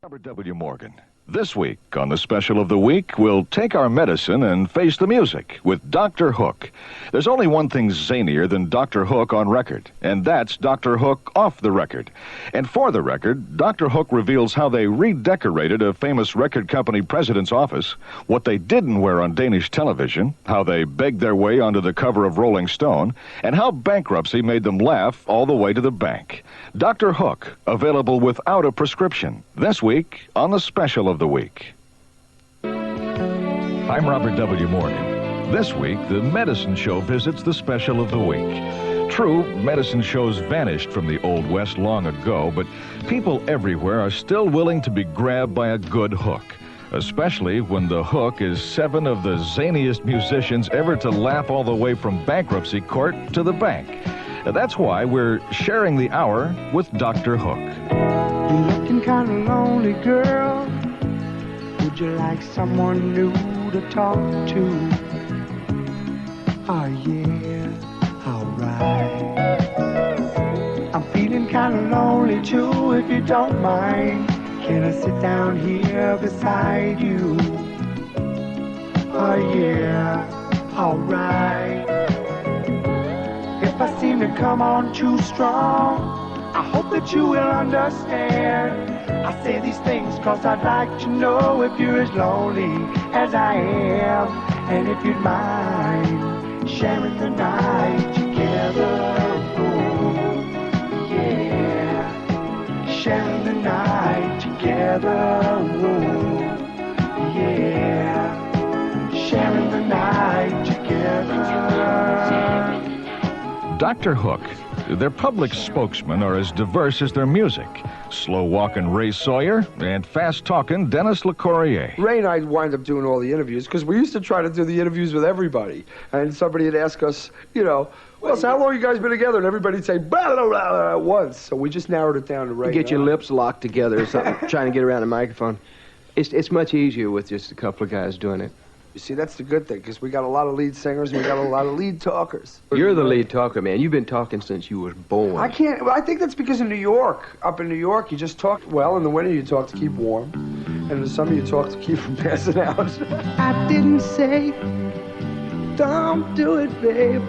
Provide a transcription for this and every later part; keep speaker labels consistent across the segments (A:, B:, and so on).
A: Robert W. Morgan. This week on the Special of the Week, we'll take our medicine and face the music with Dr. Hook. There's only one thing zanier than Dr. Hook on record, and that's Dr. Hook off the record. And for the record, Dr. Hook reveals how they redecorated a famous record company president's office, what they didn't wear on Danish television, how they begged their way onto the cover of Rolling Stone, and how bankruptcy made them laugh all the way to the bank. Dr. Hook, available without a prescription, this week on the Special of the Week. I'm Robert W. Morgan. This week, the medicine show visits the Special of the Week. True, medicine shows vanished from the Old West long ago, but people everywhere are still willing to be grabbed by a good hook, especially when the hook is 7 of the zaniest musicians ever to laugh all the way from bankruptcy court to the bank. That's why we're sharing the hour with Dr. Hook.
B: You're looking kind of lonely, girl. Would you like someone new to talk to? Oh yeah, alright. I'm feeling kind of lonely too, if you don't mind. Can I sit down here beside you? Oh yeah, alright. If I seem to come on too strong, I hope that you will understand. I say these things cause I'd like to know if you're as lonely as I am, and if you'd mind sharing the night together. Oh, yeah, sharing the night together. Oh, yeah, sharing the night together.
A: Dr. Hook, their public spokesmen are as diverse as their music. Slow-walking Ray Sawyer and fast-talking Dennis LeCourrier.
C: Ray and I wind up doing all the interviews because we used to try to do the interviews with everybody. And somebody would ask us, well, so how long you guys been together? And everybody'd say, blah, blah, blah, at once. So we just narrowed it down to Ray.
D: You get your lips locked together or something, trying to get around the microphone. It's much easier with just a couple of guys doing it.
C: You see, that's the good thing, because we got a lot of lead singers and we got a lot of lead talkers.
D: You're the lead talker, man. You've been talking since you was born.
C: I think that's because in New York, up in New York, you just talk, well, in the winter you talk to keep warm, and in the summer you talk to keep from passing out.
B: I didn't say, don't do it, babe,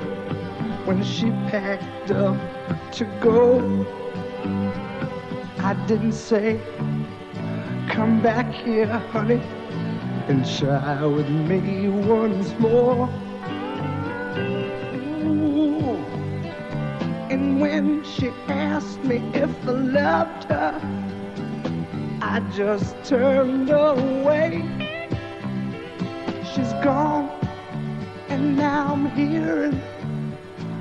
B: when she packed up to go. I didn't say, come back here, honey, and try with me once more. Ooh. And when she asked me if I loved her, I just turned away. She's gone, and now I'm hearing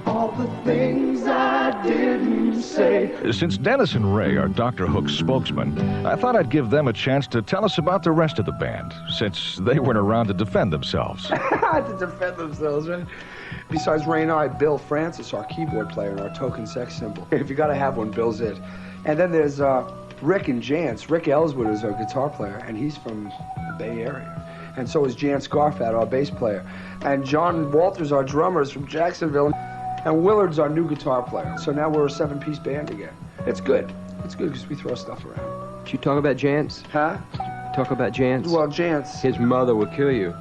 B: all the things I didn't say.
A: Since Dennis and Ray are Dr. Hook's spokesmen, I thought I'd give them a chance to tell us about the rest of the band, since they weren't around to defend themselves.
C: To defend themselves, right? Besides Ray and I, Bill Francis, our keyboard player, and our token sex symbol. If you gotta have one, Bill's it. And then there's Rick and Jance. Rick Ellswood is our guitar player, and he's from the Bay Area. And so is Jan Scarfat, our bass player. And John Walters, our drummer, is from Jacksonville. And Willard's our new guitar player. So now we're a 7-piece band again. It's good. It's good because we throw stuff around.
D: Did you talk about Jance?
C: Huh?
D: Talk about Jance?
C: Well, Jance.
D: His mother would kill you.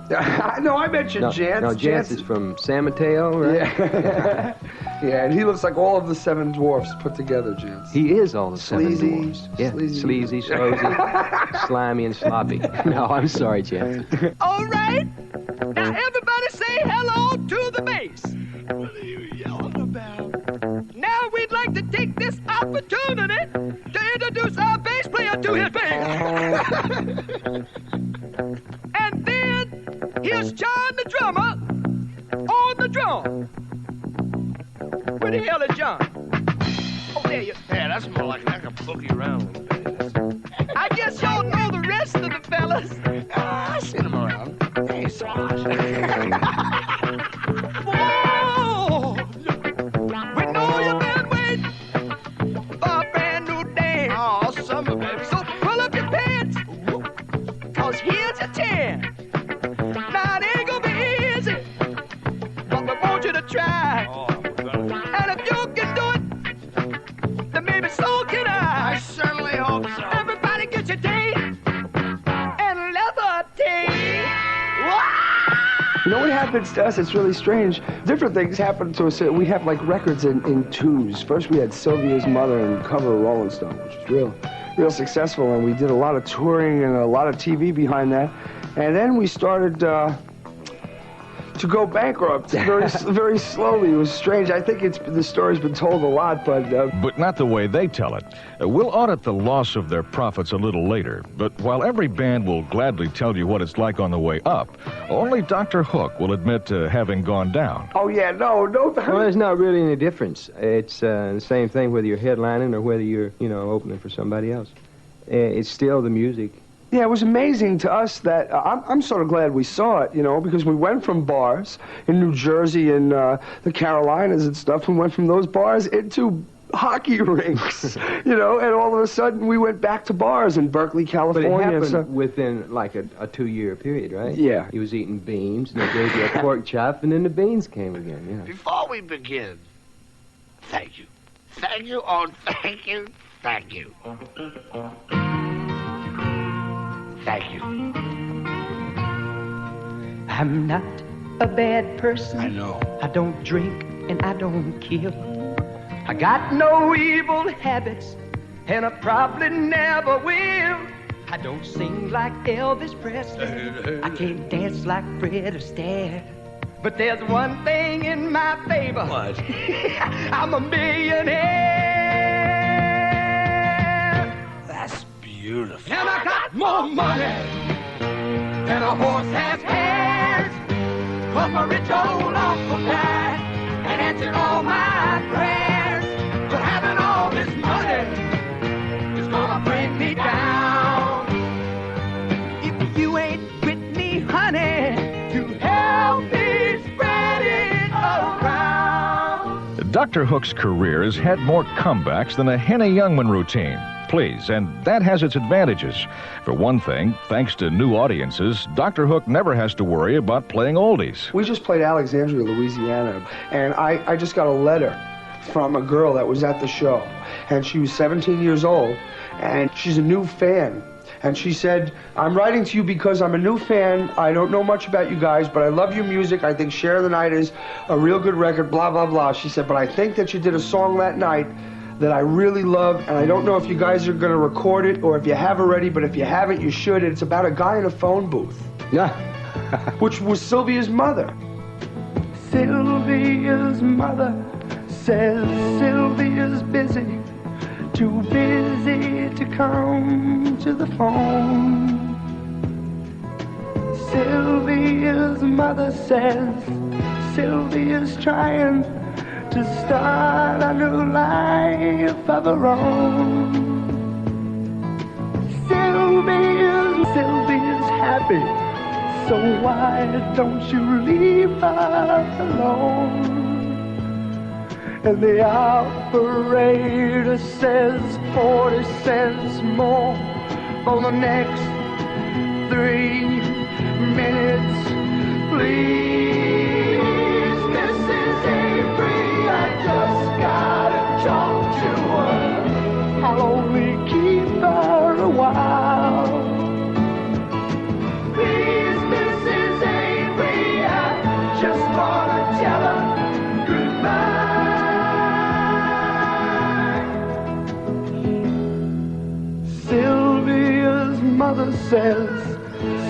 C: No, I mentioned Jance.
D: No, Jance is from San Mateo, right?
C: Yeah. Yeah, and he looks like all of the 7 dwarfs put together, Jance.
D: He is all the
C: Sleazy,
D: 7 dwarfs. Yeah, sleazy, slosy, slimy, and sloppy. No, I'm sorry, Jance.
E: All right. Now everybody say hello to the bass. What are you yelling about? Now we'd like to take this opportunity to introduce our bass player to his band. And then here's John the drummer on the drum. Where the hell is John? Oh, there you.
F: Yeah, that's more like I can poke you around a little bit.
E: I guess y'all know the rest of the fellas.
F: I seen him around. Hey, Sarge.
E: Whoa! We know you've been waiting for a brand new dance.
F: Oh, summer, baby.
E: So pull up your pants, cause here's your chance. Now it ain't gonna be easy, but we want you to try.
F: Oh, I'm gonna.
E: And if you can do it, then maybe so can I.
F: I certainly hope
C: happens to us, it's really strange. Different things happen to us. We have like records in twos. First we had Sylvia's Mother and cover of Rolling Stone, which was real successful, and we did a lot of touring and a lot of TV behind that. And then we started to go bankrupt very slowly. It was strange. I think the story's been told a lot,
A: but not the way they tell it. We'll audit the loss of their profits a little later, but while every band will gladly tell you what it's like on the way up, only Dr. Hook will admit to having gone down.
C: Oh yeah, no.
D: Well, there's not really any difference. It's the same thing whether you're headlining or whether you're, opening for somebody else. It's still the music.
C: Yeah, it was amazing to us that I'm sort of glad we saw it, because we went from bars in New Jersey and the Carolinas and stuff. We went from those bars into hockey rinks, and all of a sudden we went back to bars in Berkeley, California.
D: But it happened within like a 2-year period, right?
C: Yeah.
D: He was eating beans, and they gave you a pork chop, and then the beans came again, yeah.
G: Before we begin, thank you. Thank you, oh, thank you, thank you. Thank you.
E: I'm not a bad person.
G: I know.
E: I don't drink and I don't kill. I got no evil habits, and I probably never will. I don't sing like Elvis Presley. I can't dance like Fred Astaire. But there's one thing in my favor.
G: What?
E: I'm a millionaire.
G: That's beautiful.
E: And I got more money than a horse has hands. 'Cause my rich old uncle died and answered all my prayers. But having all this money is gonna bring me down. If you ain't with me, honey, to help me spread it around.
A: Dr. Hook's career has had more comebacks than a Henny Youngman routine. Please, and that has its advantages. For one thing, thanks to new audiences, Dr. Hook never has to worry about playing oldies.
C: We just played Alexandria, Louisiana, and I just got a letter from a girl that was at the show, and she was 17 years old, and she's a new fan. And she said, I'm writing to you because I'm a new fan. I don't know much about you guys, but I love your music. I think Share the Night is a real good record, blah, blah, blah. She said, but I think that you did a song that night that I really love, and I don't know if you guys are going to record it or if you have already, but if you haven't, you should. It's about a guy in a phone booth.
D: Yeah.
C: Which was Sylvia's mother. Sylvia's mother says Sylvia's busy, too busy to come to the phone. Sylvia's mother says Sylvia's trying to start a new life of her own. Sylvia's happy, so why don't you leave her alone? And the operator says 40 cents more for the next 3 minutes, please. Mrs. Avery, I just gotta talk to her. I'll only keep her a while. Please, Mrs. Avery, I just wanna tell her goodbye. Sylvia's mother says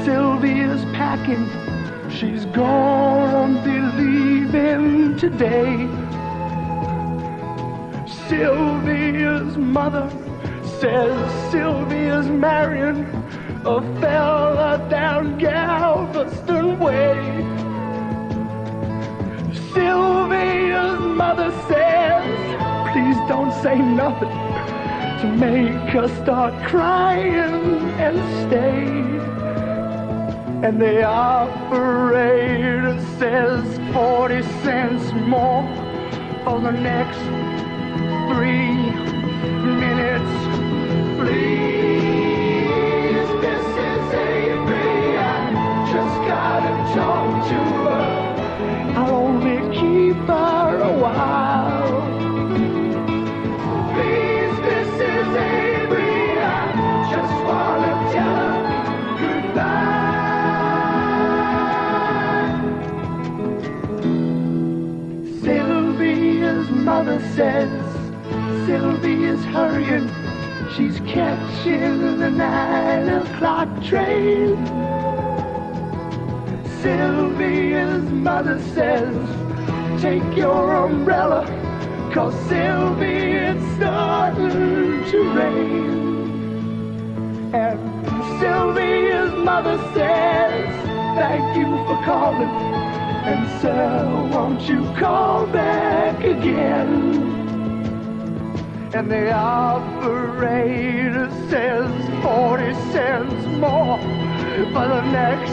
C: Sylvia's packing. She's gonna be leaving today. Sylvia's mother says Sylvia's marrying a fella down Galveston way. Sylvia's mother says, please don't say nothing to make her start crying and stay. And the operator says 40 cents more for the next 3 minutes, please. Mrs. Avery, I just gotta talk to her. I'll only keep her a while. Please, Mrs. Avery, I just wanna tell her goodbye.
B: says Sylvia's hurrying. She's catching the 9 o'clock train. Sylvia's mother says, take your umbrella, 'cause Sylvia, it's starting to rain. And Sylvia's mother says, thank you for calling, and sir, won't you call back again? And the operator says 40 cents more for the next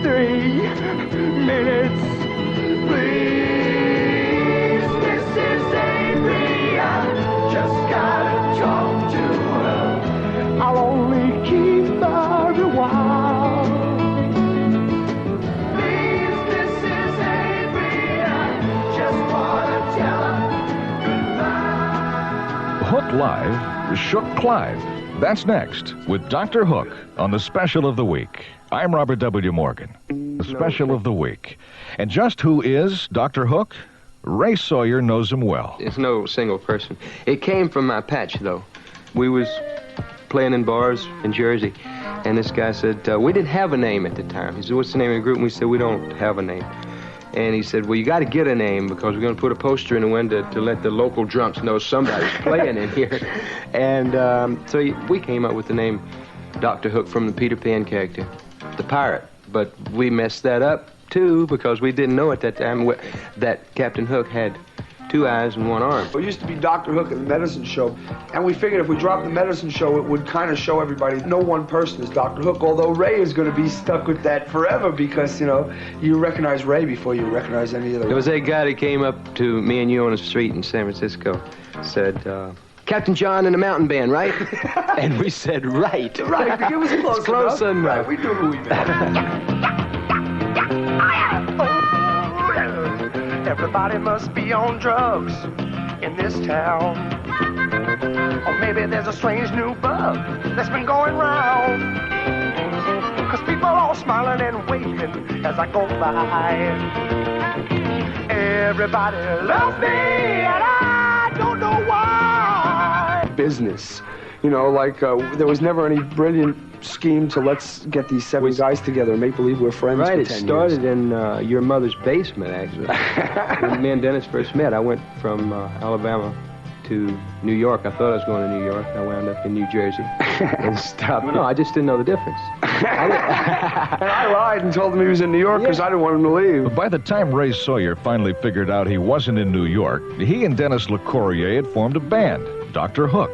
B: 3 minutes. Please, Mrs. Avery, I just gotta talk to her. I'll only keep her a while. Please, Mrs. Avery, I just wanna tell her goodbye.
A: Hook Live shook Clive. That's next with Dr. Hook on the Special of the Week. I'm Robert W. Morgan. The Special of the Week. And just who is Dr. Hook? Ray Sawyer knows him well.
D: It's no single person. It came from my patch, though. We was playing in bars in Jersey, and this guy said, we didn't have a name at the time. He said, what's the name of the group? And we said, we don't have a name. And he said, well, you got to get a name, because we're going to put a poster in the window to let the local drunks know somebody's playing in here. And so we came up with the name Dr. Hook from the Peter Pan character, the pirate. But we messed that up, too, because we didn't know at that time that Captain Hook had 2 eyes and 1 arm.
C: It used to be Dr. Hook at the medicine show, and we figured if we dropped the medicine show, it would kind of show everybody no one person is Dr. Hook, although Ray is going to be stuck with that forever because, you know, you recognize Ray before you recognize any other.
D: There was a guy that came up to me and you on the street in San Francisco, said, Captain John and the Mountain Band, right? And we said, right.
C: Right, it was close,
D: close enough.
C: Right, we knew who we meant.
B: Everybody must be on drugs in this town. Or maybe there's a strange new bug that's been going round. 'Cause people all smiling and waving as I go by. Everybody loves me and I don't know why. Business. You know, like, there was never any brilliant scheme to let's get these 7 guys together and make believe we're friends
D: Right,
C: for
D: it
C: 10
D: started
C: years.
D: in your mother's basement, actually. When me and Dennis first met, I went from Alabama to New York. I thought I was going to New York. I wound up in New Jersey and stopped. No, I just didn't know the difference.
C: And I lied and told him he was in New York because I didn't want him to leave.
A: But by the time Ray Sawyer finally figured out he wasn't in New York, he and Dennis LeCourrier had formed a band, Dr. Hook.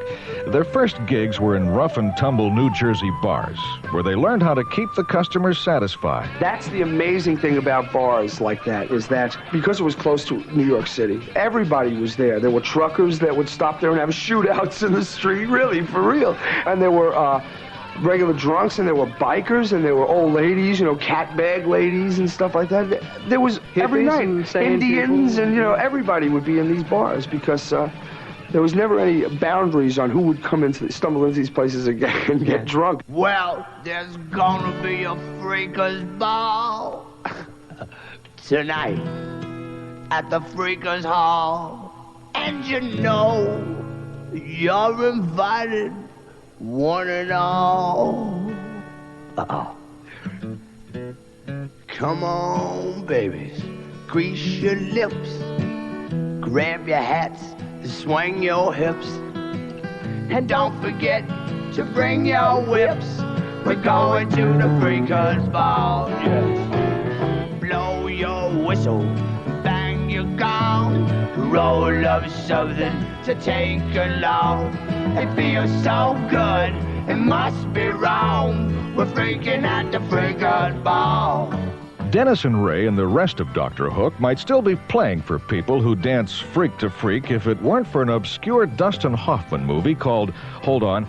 A: Their first gigs were in rough-and-tumble New Jersey bars, where they learned how to keep the customers satisfied.
C: That's the amazing thing about bars like that, is that because it was close to New York City, everybody was there. There were truckers that would stop there and have shootouts in the street, really, for real. And there were regular drunks, and there were bikers, and there were old ladies, you know, cat bag ladies and stuff like that. There was every night Indians, and, you know, everybody would be in these bars because there was never any boundaries on who would stumble into these places and get drunk.
G: Well, there's gonna be a freakers ball tonight at the freakers hall, and you know you're invited, one and all. Come on, babies, grease your lips, grab your hats, swing your hips, and don't forget to bring your whips. We're going to the freakers ball, yes. Blow your whistle, bang your gong, roll up something to take along. It feels so good, it must be wrong. We're freaking at the freakers ball.
A: Dennis and Ray and the rest of Dr. Hook might still be playing for people who dance freak to freak if it weren't for an obscure Dustin Hoffman movie called, hold on,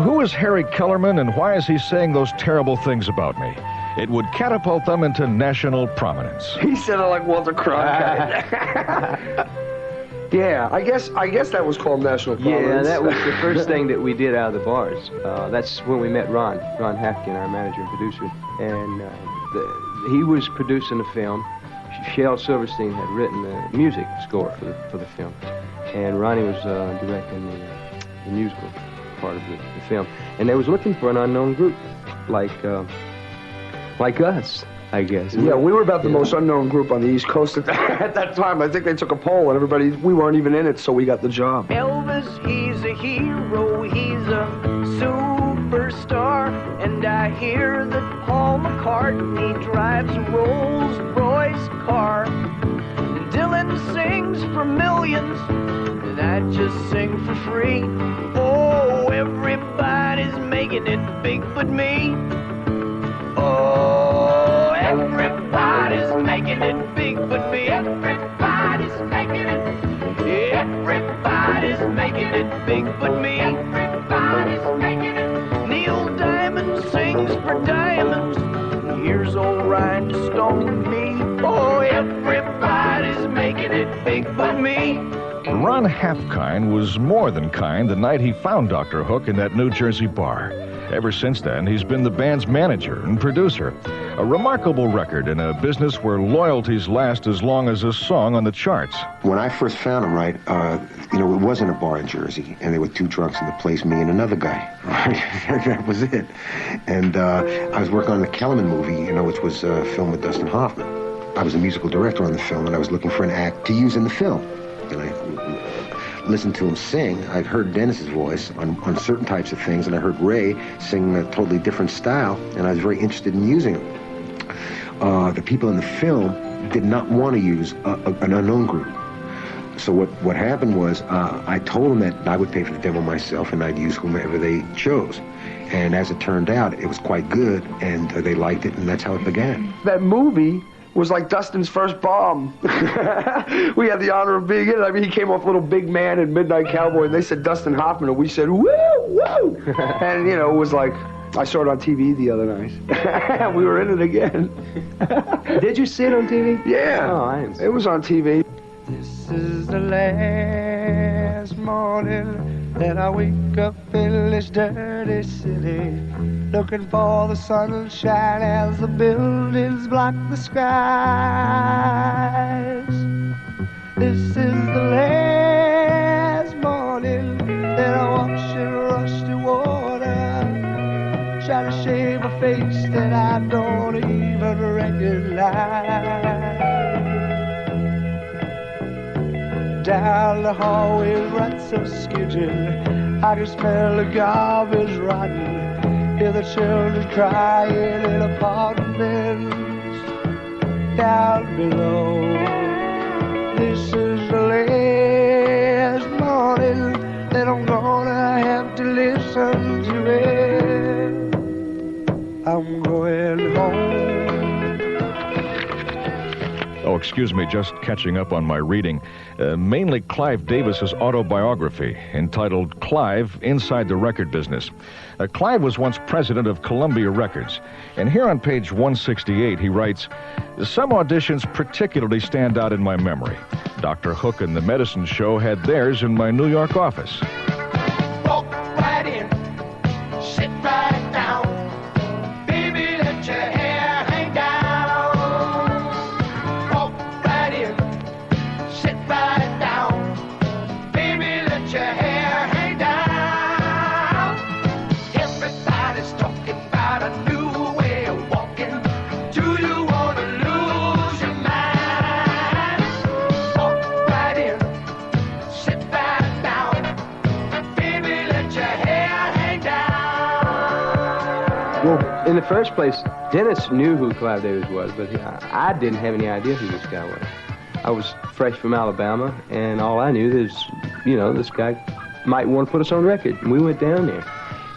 A: Who is Harry Kellerman and why is he saying those terrible things about me? It would catapult them into national prominence.
C: He said it like Walter Cronkite. Yeah, I guess that was called national prominence.
D: Yeah, that was the first thing that we did out of the bars. That's when we met Ron Hafkin, our manager and producer, and he was producing a film, Shel Silverstein had written the music score for the film, and Ronnie was directing the musical part of the film. And they was looking for an unknown group like us, I guess.
C: Yeah, we were about the most unknown group on the East Coast at that time. I think they took a poll and we weren't even in it, so we got the job.
H: Elvis, he's a hero, he's a superstar, and I hear that Paul McCartney drives a Rolls-Royce car. Dylan sings for millions, and I just sing for free. Oh, everybody's making it big but me. Oh, everybody's making it big but me. Everybody's making it. Everybody's making it big but me. Everybody's making it. Neil Diamond sings for diamonds. Here's old Rhinestone me. Oh, everybody's making it big but me.
A: Ron Halfkind was more than kind the night he found Dr. Hook in that New Jersey bar. Ever since then, he's been the band's manager and producer. A remarkable record in a business where loyalties last as long as a song on the charts.
I: When I first found him, right, it wasn't a bar in Jersey, and there were two drunks in the place, me and another guy. Right? That was it. And I was working on the Kellerman movie, which was a film with Dustin Hoffman. I was a musical director on the film, and I was looking for an act to use in the film. And I listened to him sing. I'd heard Dennis's voice on certain types of things, and I heard Ray sing a totally different style, and I was very interested in using him. The people in the film did not want to use an unknown group. So what happened was I told them that I would pay for the demo myself, and I'd use whomever they chose. And as it turned out, it was quite good, and they liked it, and that's how it began.
C: That movie was like Dustin's first bomb. We had the honor of being in it. I mean, he came off Little Big Man and Midnight Cowboy, and they said Dustin Hoffman, and we said, woo, woo! And, it was like, I saw it on TV the other night. We were in it again.
D: Did you see it on TV?
C: Yeah.
D: Oh, I didn't see
C: it was on TV.
B: This is the last morning that I wake up in this dirty city, looking for the sunshine as the buildings block the skies. This is the last morning that I wash in rusty water, try to shave a face that I don't even recognize. Down the hallway, rats are skidding. I can smell the garbage rotten. Hear the children crying in apartments down below. This is the last morning that I'm gonna have to listen to it. I'm going home.
A: Oh, excuse me, just catching up on my reading. Mainly Clive Davis's autobiography, entitled Clive, Inside the Record Business. Clive was once president of Columbia Records, and here on page 168 he writes, "Some auditions particularly stand out in my memory. Dr. Hook and the Medicine Show had theirs in my New York office."
B: Walk right in, sit right down, baby, let your hair hang down. Walk right in, sit right down, baby, let your hair hang down. Everybody's talking about a new way of walking. Do you want to lose your mind? Walk right in, sit right down, baby, let your hair hang down.
D: Well, in the first place, Dennis knew who Clive Davis was, but I didn't have any idea who this guy was. I was fresh from Alabama, and all I knew is, this guy might want to put us on record. And we went down there,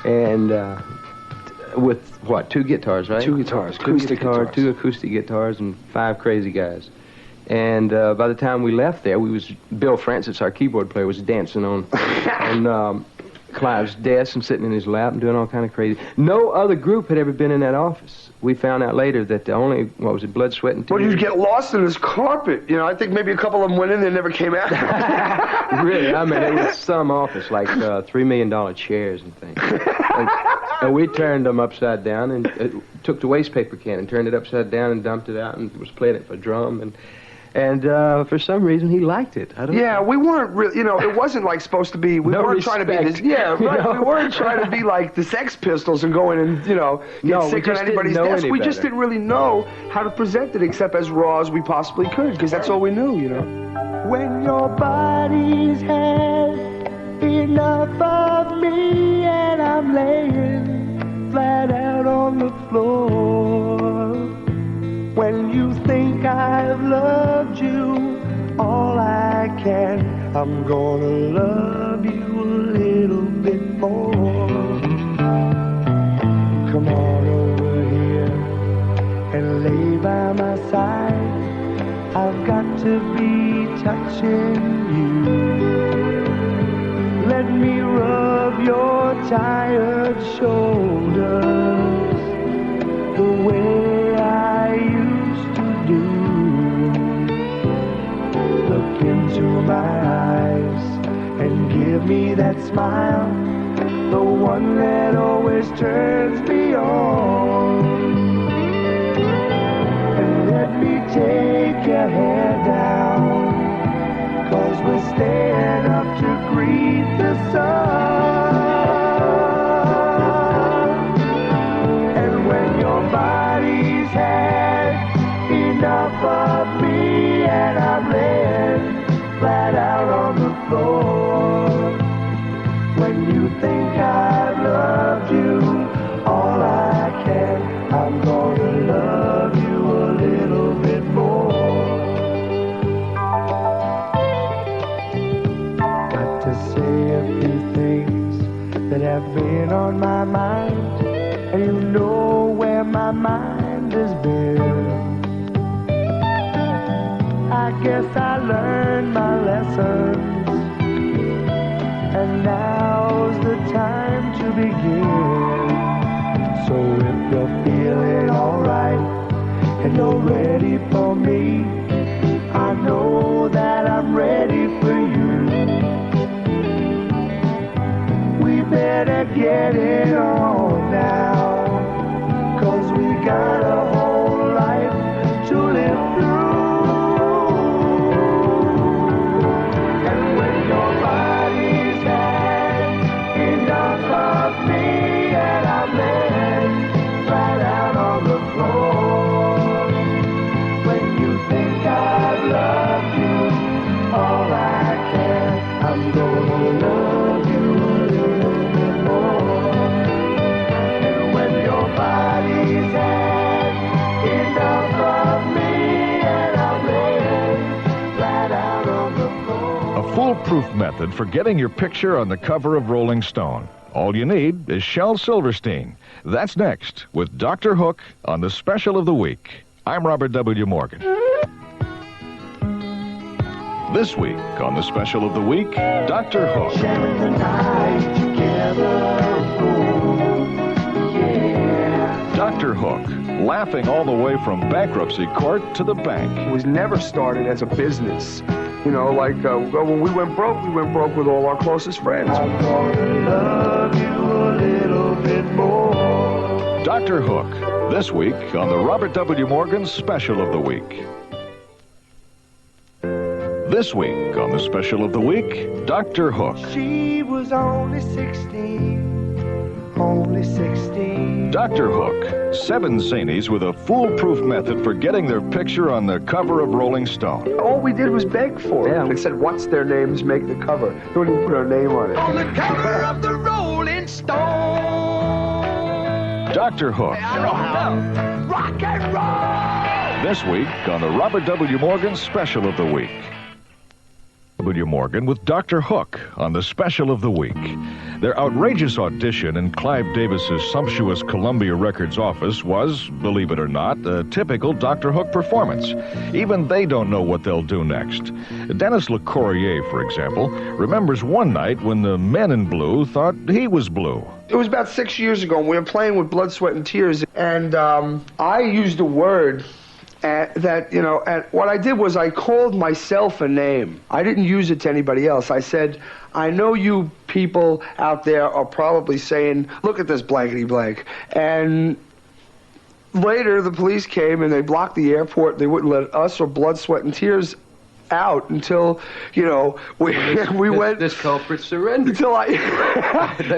D: and with, what, 2 guitars, right?
C: 2 guitars,
D: Two
C: acoustic guitars.
D: 2 acoustic guitars, and 5 crazy guys. And by the time we left there, Bill Francis, our keyboard player, was dancing on Clive's desk and sitting in his lap and doing all kind of crazy. No other group had ever been in that office. We found out later that the only, Blood, Sweat, and Tears.
C: Well, you'd get lost in this carpet. I think maybe a couple of them went in and never came out.
D: Really, I mean, it was some office, like $3 million chairs and things. And we turned them upside down and took the waste paper can and turned it upside down and dumped it out and was playing it for drum. And for some reason, he liked it. I don't know.
C: We weren't really, it wasn't like supposed to be, we
D: No
C: weren't trying to be this,
D: respect.
C: right,
D: No.
C: we weren't trying to be like the Sex Pistols and go in and, get
D: No, we
C: sick on
D: just
C: anybody's
D: didn't know
C: desk.
D: any
C: We just
D: better.
C: didn't really know how to present it except as raw as we possibly could, because that's all we knew,
B: When your body's had enough of me and I'm laying flat out on the floor. When you think I've loved you all I can, I'm gonna love you a little bit more. Come on over here and lay by my side. I've got to be touching you. Let me rub your tired shoulders the way I used to do. Look into my eyes and give me that smile, the one that always turns me on. And let me take your hair down, 'cause we're staying up to greet the sun. And when your body's had enough of me and I'm laying flat out on the floor, when you think I've loved you all I can, I'm gonna love you a little bit more. Got to say a few things that have been on my mind, and you know where my mind has been. I guess I learned my lessons, and now's the time to begin. So if you're feeling alright and you're ready for me, I know that I'm ready for you. We better get it on now, 'cause we got a whole life to live through. And when your body's had enough of me and I'm laying right out on the floor, when you think I've loved you all I can, I'm gonna love you a little bit more. And when your body's had enough of me and I'm laying right out on the floor.
A: A foolproof method for getting your picture on the cover of Rolling Stone. All you need is Shel Silverstein. That's next with Dr. Hook on the Special of the Week. I'm Robert W. Morgan. This week on the Special of the Week, Dr. Hook.
B: Sharing the night together, oh, yeah.
A: Dr. Hook, laughing all the way from bankruptcy court to the bank.
C: It was never started as a business. When we went broke with all our closest friends.
B: I'm gonna love you a little bit more.
A: Dr. Hook, this week on the Robert W. Morgan Special of the Week. This week on the Special of the Week, Dr. Hook.
B: She was only 16, only 16.
A: Dr. Hook, 7 zanies with a foolproof method for getting their picture on the cover of Rolling Stone.
C: All we did was beg for it.
D: Yeah.
C: They said, what's their names, make the cover. They wouldn't even put our name on it.
E: On the cover of the Rolling Stone.
A: Dr. Hook,
E: I know how. Rock and roll.
A: this week on the Robert W. Morgan Special of the Week. W. Morgan with Dr. Hook on the Special of the Week. Their outrageous audition in Clive Davis's sumptuous Columbia Records office was, believe it or not, a typical Dr. Hook performance. Even they don't know what they'll do next. Dennis LeCourrier, for example, remembers one night when the men in blue thought he was blue.
C: It was about 6 years ago, and we were playing with Blood, Sweat, and Tears, and I used a word that, you know, and what I did was I called myself a name. I didn't use it to anybody else. I said, I know you people out there are probably saying, look at this blankety blank. And later the police came and they blocked the airport. They wouldn't let us or Blood, Sweat, and Tears out until, you know, we went.
D: This culprit surrendered.
C: Until I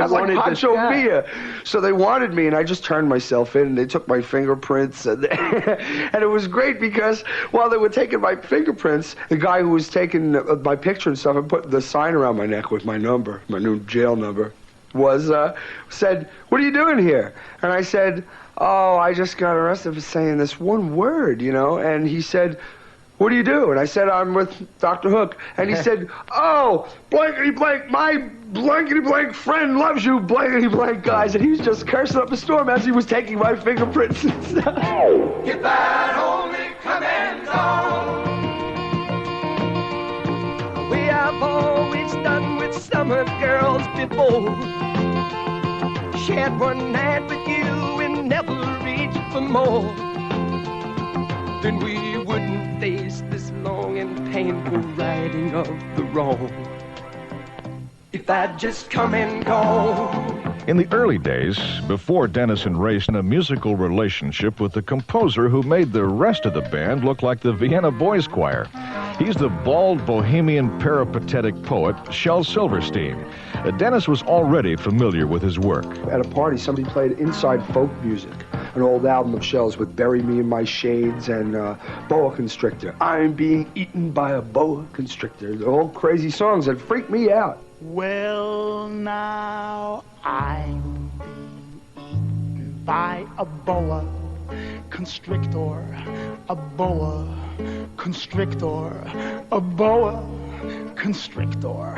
C: was like Pancho Villa. So they wanted me, and I just turned myself in, and they took my fingerprints, and and it was great because while they were taking my fingerprints, the guy who was taking my picture and stuff and put the sign around my neck with my number, my new jail number, was said, "What are you doing here?" And I said, "Oh, I just got arrested for saying this one word, you know." And he said, "What do you do?" And I said, "I'm with Dr. Hook." And he said, "Oh, blankety blank, my blankety blank friend loves you, blankety blank guys." And he was just cursing up a storm as he was taking my fingerprints and stuff.
B: If I'd only come and go.
E: We have always done with summer girls before. Shared one night with you and never reached for more. Then we wouldn't face this long and painful righting of the wrong. If I'd just come and go.
A: In the early days, before Dennis and Ray in a musical relationship with the composer who made the rest of the band look like the Vienna Boys Choir. He's the bald, bohemian, peripatetic poet, Shel Silverstein. Dennis was already familiar with his work.
C: At a party, somebody played Inside Folk Music, an old album of Shel's with Bury Me in My Shades and Boa Constrictor. I'm being eaten by a boa constrictor. The whole crazy songs that freaked me out.
J: Well, now I'm being eaten by a boa constrictor, a boa constrictor, a boa constrictor.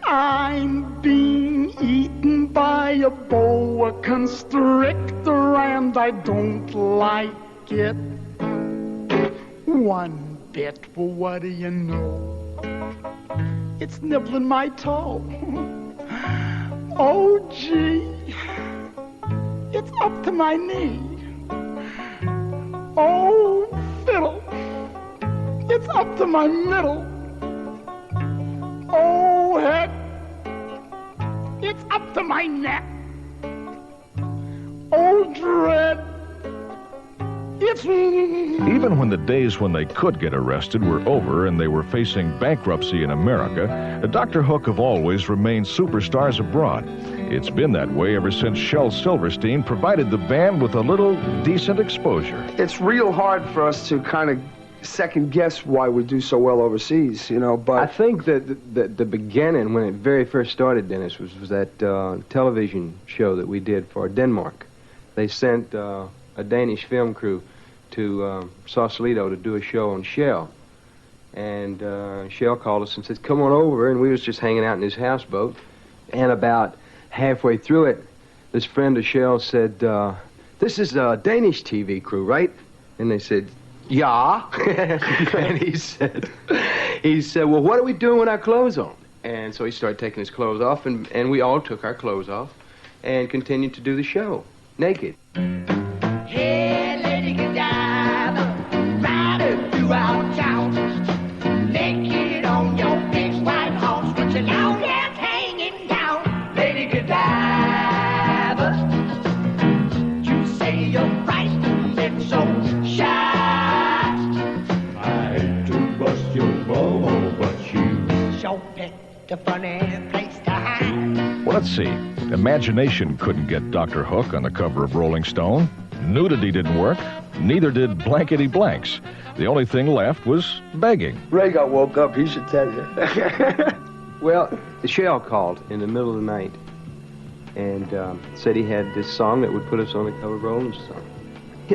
J: I'm being eaten by a boa constrictor and I don't like it one bit. Well, what do you know? It's nibbling my toe. Oh, gee, it's up to my knee. Oh, fiddle, it's up to my middle. Oh, heck, it's up to my neck. Oh, dread, it's...
A: Even when the days when they could get arrested were over and they were facing bankruptcy in America, Dr. Hook have always remained superstars abroad. It's been that way ever since Shel Silverstein provided the band with a little decent exposure.
C: It's real hard for us to kind of second guess why we do so well overseas, you know, but...
D: I think that the beginning, when it very first started, Dennis, was that television show that we did for Denmark. They sent a Danish film crew to Sausalito to do a show on Shel. And Shel called us and said, "Come on over." And we was just hanging out in his houseboat. And about halfway through it, this friend of Shel said, "This is a Danish TV crew, right?" And they said, "Yeah." And he said, "Well, what are we doing with our clothes on?" And so he started taking his clothes off, and we all took our clothes off and continued to do the show, naked.
B: Hey, Lady Godiva, riding throughout town, naked on your big white horse with your long hair hanging down. Lady Godiva, you say your price been so shy.
K: I hate to bust your bubble, but you
B: sure picked a funny place to hide.
A: Well, let's see. Imagination couldn't get Dr. Hook on the cover of Rolling Stone. Nudity didn't work. Neither did blankety blanks. The only thing left was begging.
C: Ray got woke up, he should tell you.
D: Well, Shel called in the middle of the night and said he had this song that would put us on the cover of Rolling Stone.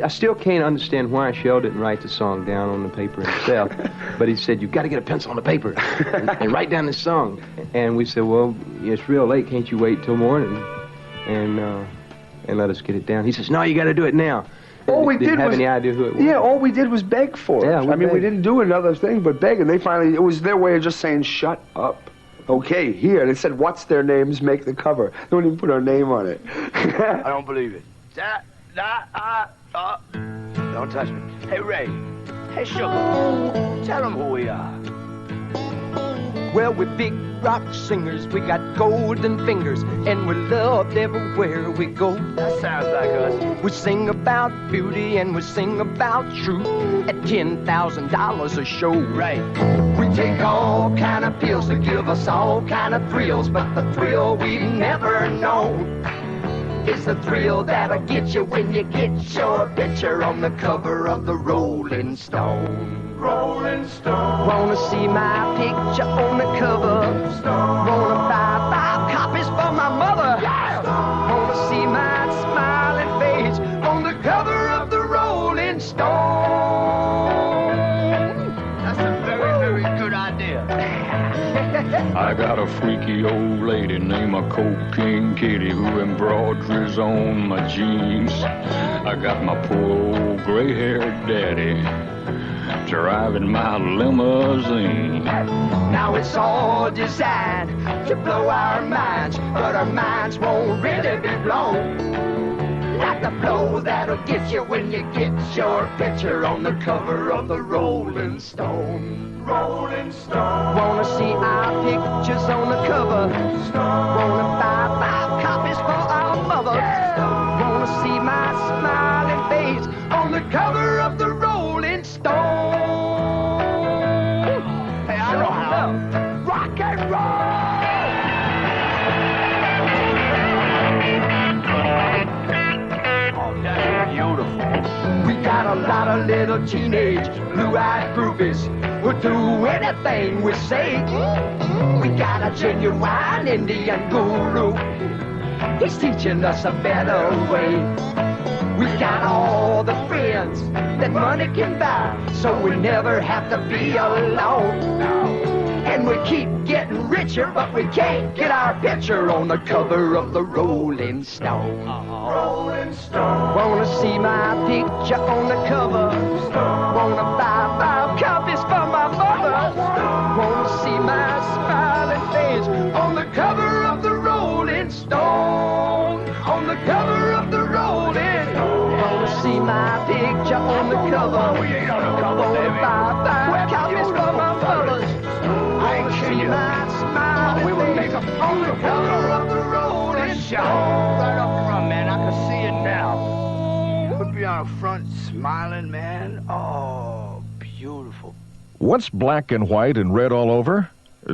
D: I still can't understand why Shel didn't write the song down on the paper himself, but he said, "You've got to get a pencil on the paper and write down this song." And we said, "Well, it's real late. Can't you wait till morning and let us get it down?" He says, "No, you got to do it now."
C: All we did
D: didn't have
C: was,
D: any idea who it was.
C: Yeah, all we did was beg for it.
D: Yeah,
C: I mean, we didn't do another thing but beg, and they finally, it was their way of just saying, "Shut up." Okay, here. And it said, "What's their names? Make the cover." They wouldn't even put our name on it.
G: I don't believe it. Don't touch me. Hey, Ray. Hey, Sugar. Tell them who we are.
H: Well, we're big rock singers, we got golden fingers, and we're loved everywhere we go.
G: That sounds like us.
H: We sing about beauty and we sing about truth at $10,000 a show.
G: Right.
H: We take all kind of pills to give us all kind of thrills, but the thrill we've never known is the thrill that'll get you when you get your picture on the cover of the Rolling Stone.
G: Rolling Stone.
H: Wanna see my picture on the cover? Wanna buy 5 copies for my mother? Yeah. Wanna see my smiling face on the cover of the Rolling Stone?
G: That's a very, very good idea.
L: I got a freaky old lady named a Cocaine Kitty who embroiders on my jeans. I got my poor old gray-haired daddy driving my limousine.
H: Now it's all designed to blow our minds, but our minds won't really be blown like the blow that'll get you when you get your picture on the cover of the Rolling Stone.
G: Rolling Stone.
H: Wanna see our pictures on the cover? Wanna buy 5 copies for our mother? Yeah. Wanna see my smiling face on the cover of the Rolling Stone?
G: Hey, I know how. Rock and roll! Oh, that's beautiful.
H: We got a lot of little teenage blue-eyed groupies who'll do anything we say. We got a genuine Indian guru. He's teaching us a better way. We got all the friends that money can buy, so we never have to be alone. And we keep getting richer, but we can't get our picture on the cover of the Rolling Stone.
G: Rolling Stone.
H: Wanna see my picture on the cover? Wanna buy 5 copies for my mother? Wanna see my smiling face on the cover of the Rolling Stone? On the cover of the Rolling Stone. Wanna see my picture on the cover?
G: We ain't on the cover, baby.
H: Wanna buy 5 copies for my mother?
G: I ain't kidding you.
H: We will make a on the cover of the Rolling Stone.
G: Right up front, man. I can see it now. Put me on front, smiling, man. Oh, beautiful.
A: What's black and white and red all over?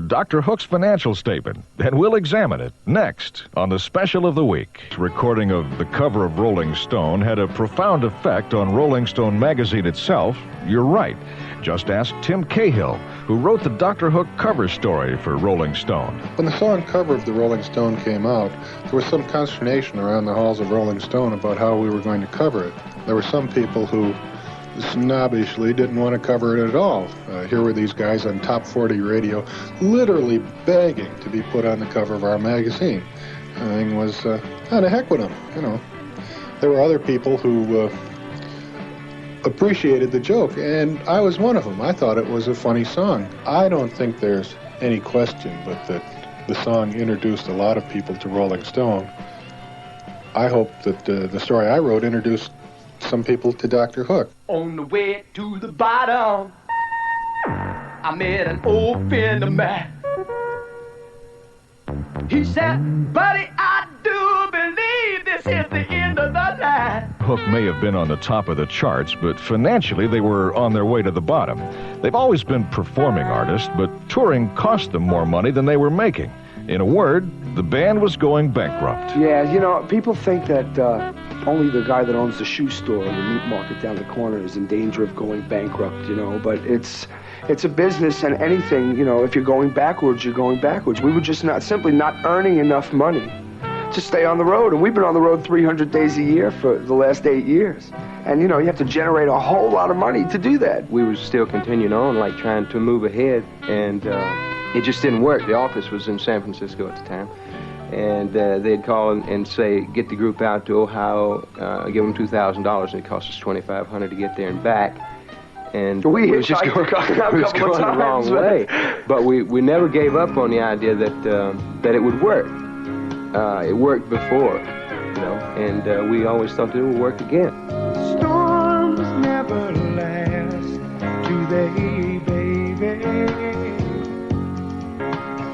A: Dr. Hook's financial statement, and we'll examine it next on the Special of the Week. Recording of the cover of Rolling Stone had a profound effect on Rolling Stone magazine itself. You're right. Just ask Tim Cahill, who wrote the Dr. Hook cover story for Rolling Stone.
M: When the song cover of the Rolling Stone came out, there was some consternation around the halls of Rolling Stone about how we were going to cover it. There were some people who snobbishly didn't want to cover it at all. Here were these guys on Top 40 radio literally begging to be put on the cover of our magazine. The thing was, how the heck with them, you know. There were other people who appreciated the joke, and I was one of them. I thought it was a funny song. I don't think there's any question but that the song introduced a lot of people to Rolling Stone. I hope that the story I wrote introduced some people to Dr. Hook.
H: On the way to the bottom, I met an old friend of mine. He said, buddy, I do believe this is the end of the line.
A: Hook may have been on the top of the charts, but financially they were on their way to the bottom. They've always been performing artists, but touring cost them more money than they were making. In a word, the band was going bankrupt.
C: Yeah, you know, people think that only the guy that owns the shoe store or the meat market down the corner is in danger of going bankrupt, you know, but it's a business, and anything, you know, if you're going backwards, you're going backwards. We were just simply not earning enough money to stay on the road, and we've been on the road 300 days a year for the last 8 years. And, you know, you have to generate a whole lot of money to do that.
D: We were still continuing on, like trying to move ahead, and it just didn't work. The office was in San Francisco at the time, and they'd call and say, get the group out to Ohio, give them $2,000, and it cost us $2,500 to get there and back. And
C: we
D: it was just going the wrong way. But we never gave up on the idea that it would work. It worked before, you know, and we always thought that it would work again.
B: Storms never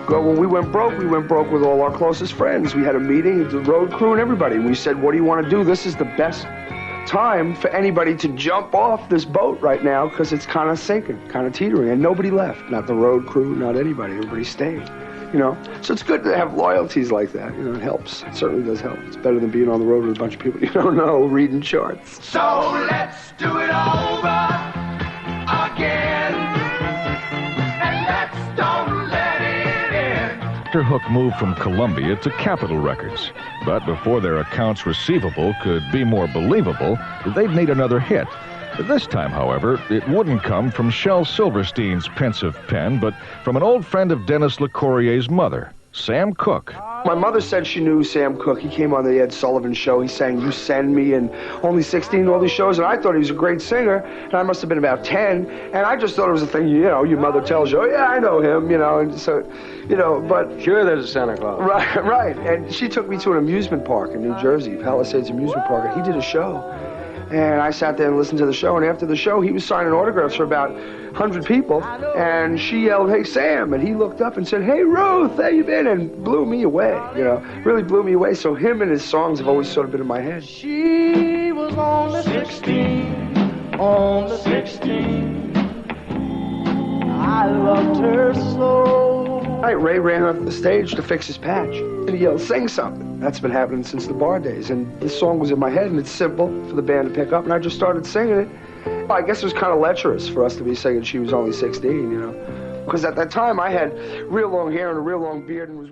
C: when we went broke with all our closest friends. We had a meeting, the road crew and everybody. And we said, what do you want to do? This is the best time for anybody to jump off this boat right now because it's kind of sinking, kind of teetering. And nobody left. Not the road crew, not anybody. Everybody stayed. You know, so it's good to have loyalties like that. You know, it helps. It certainly does help. It's better than being on the road with a bunch of people you don't know reading charts.
G: So let's do it over again, and let's don't let it end.
A: Dr. Hook moved from Columbia to Capitol Records, but before their accounts receivable could be more believable, they'd need another hit. This time, however, it wouldn't come from Shel Silverstein's pensive pen, but from an old friend of Dennis LeCourier's mother, Sam Cooke.
C: My mother said she knew Sam Cooke. He came on the Ed Sullivan Show. He sang You Send Me and Only 16, all these shows, and I thought he was a great singer, and I must have been about 10, and I just thought it was a thing, you know, your mother tells you, oh, yeah, I know him, you know, and so, you know, but...
D: Sure, there's a Santa Claus.
C: Right, and she took me to an amusement park in New Jersey, Palisades Amusement Park, and he did a show. And I sat there and listened to the show, and after the show, he was signing autographs for about 100 people, and she yelled, hey, Sam, and he looked up and said, hey, Ruth, how you been? And blew me away, you know, really blew me away. So him and his songs have always sort of been in my head.
B: She was on the 16, on the 16. I loved her so.
C: Right, Ray ran off the stage to fix his patch, and he yelled, sing something. That's been happening since the bar days, and this song was in my head, and it's simple for the band to pick up, and I just started singing it. Well, I guess it was kind of lecherous for us to be singing She Was Only 16, you know, because at that time I had real long hair and a real long beard and was...